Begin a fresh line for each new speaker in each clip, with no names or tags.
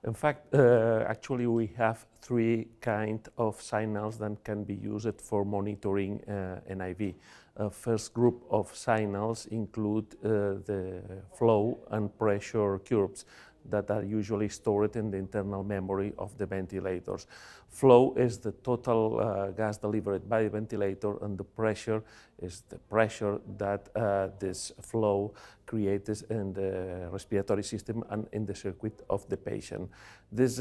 In fact, actually we have three kinds of signals that can be used for monitoring NIV. First group of signals include the flow and pressure curves that are usually stored in the internal memory of the ventilators. Flow is the total gas delivered by the ventilator, and the pressure is the pressure that this flow creates in the respiratory system and in the circuit of the patient. These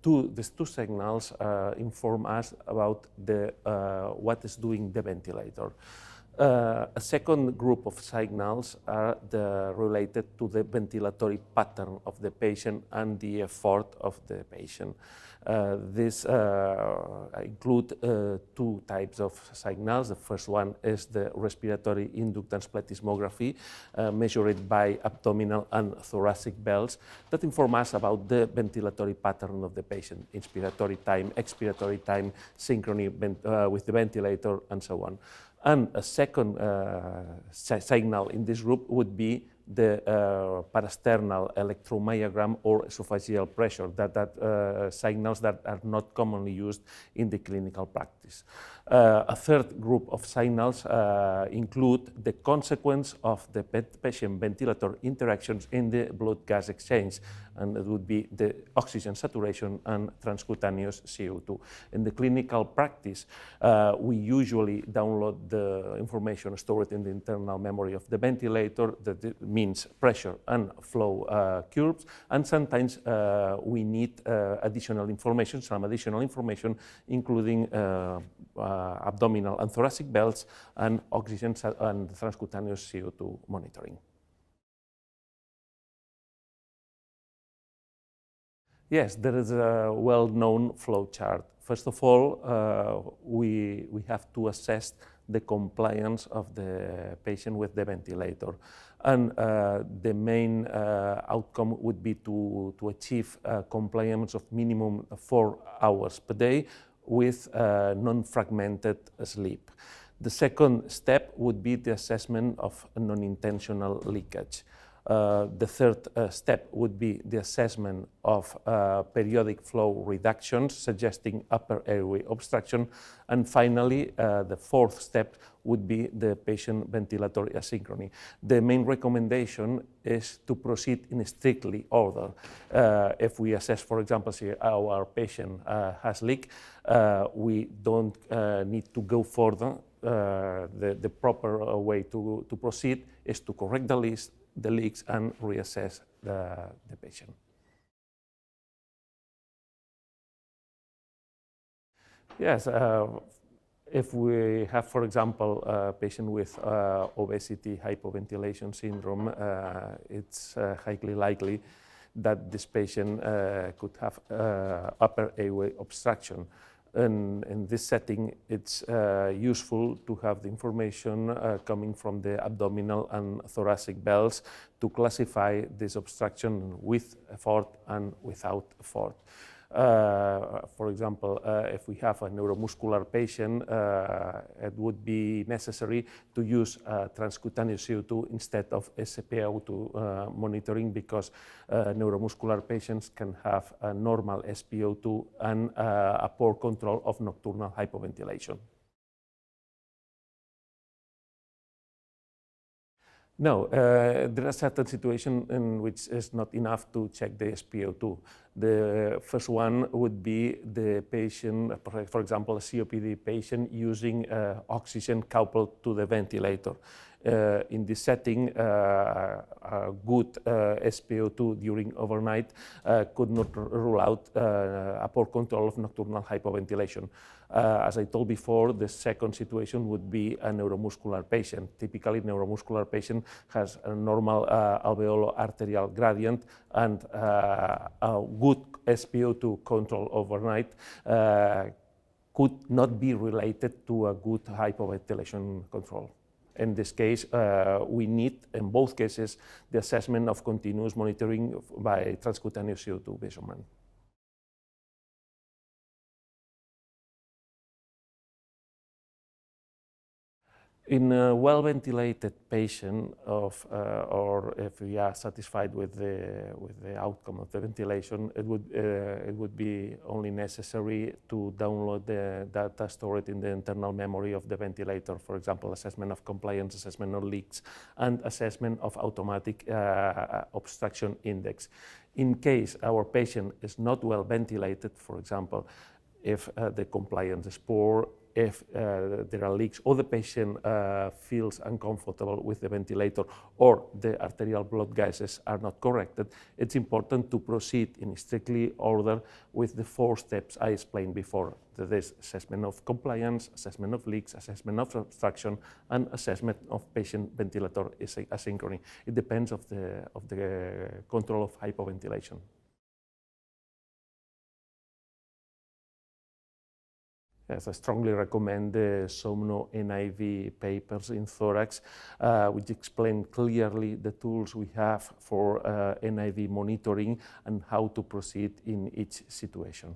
two signals inform us about what is doing the ventilator. A second group of signals are related to the ventilatory pattern of the patient and the effort of the patient. These include two types of signals. The first one is the respiratory inductance plethysmography, measured by abdominal and thoracic bells, that inform us about the ventilatory pattern of the patient, inspiratory time, expiratory time, synchrony with the ventilator, and so on. And a second signal in this group would be the parasternal electromyogram or esophageal pressure, that signals that are not commonly used in the clinical practice. A third group of signals include the consequence of the patient-ventilator interactions in the blood-gas exchange, and it would be the oxygen saturation and transcutaneous CO2. In the clinical practice, we usually download the information stored in the internal memory of the ventilator, that means pressure and flow curves, and sometimes we need some additional information, including abdominal and thoracic bells and oxygen and transcutaneous CO2 monitoring. Yes, there is a well-known flow chart. First of all, we have to assess the compliance of the patient with the ventilator. And the main outcome would be to achieve compliance of minimum 4 hours per day with non-fragmented sleep. The second step would be the assessment of non-intentional leakage. The third step would be the assessment of periodic flow reductions suggesting upper airway obstruction. And finally, the fourth step would be the patient ventilatory asynchrony. The main recommendation is to proceed in strictly order. If we assess, for example, our patient has leak, we don't need to go further. The proper way to proceed is to correct the leaks and reassess the patient. Yes, if we have, for example, a patient with obesity hypoventilation syndrome, it's highly likely that this patient could have upper airway obstruction. In this setting, it's useful to have the information coming from the abdominal and thoracic bells to classify this obstruction with effort and without effort. For example, if we have a neuromuscular patient, it would be necessary to use transcutaneous CO2 instead of SpO2 monitoring, because neuromuscular patients can have a normal SpO2 and a poor control of nocturnal hypoventilation. No, there are certain situations in which it's not enough to check the SpO2. The first one would be the patient, for example, a COPD patient using oxygen coupled to the ventilator. In this setting, a good SpO2 during overnight could not rule out a poor control of nocturnal hypoventilation. As I told before, the second situation would be a neuromuscular patient. Typically, neuromuscular patient has a normal alveolo-arterial gradient, and a good SpO2 control overnight could not be related to a good hypoventilation control. In this case, we need, in both cases, the assessment of continuous monitoring by transcutaneous CO2 measurement. In a well-ventilated patient, or if we are satisfied with the outcome of the ventilation, it would be only necessary to download the data stored in the internal memory of the ventilator. For example, assessment of compliance, assessment of leaks, and assessment of automatic obstruction index. In case our patient is not well ventilated, for example, if the compliance is poor, if there are leaks, or the patient feels uncomfortable with the ventilator, or the arterial blood gases are not corrected, it's important to proceed in strictly order with the 4 steps I explained before. That is assessment of compliance, assessment of leaks, assessment of obstruction, and assessment of patient ventilator asynchrony. It depends of the control of hypoventilation. Yes, I strongly recommend the Monitor NIV papers in thorax, which explain clearly the tools we have for NIV monitoring and how to proceed in each situation.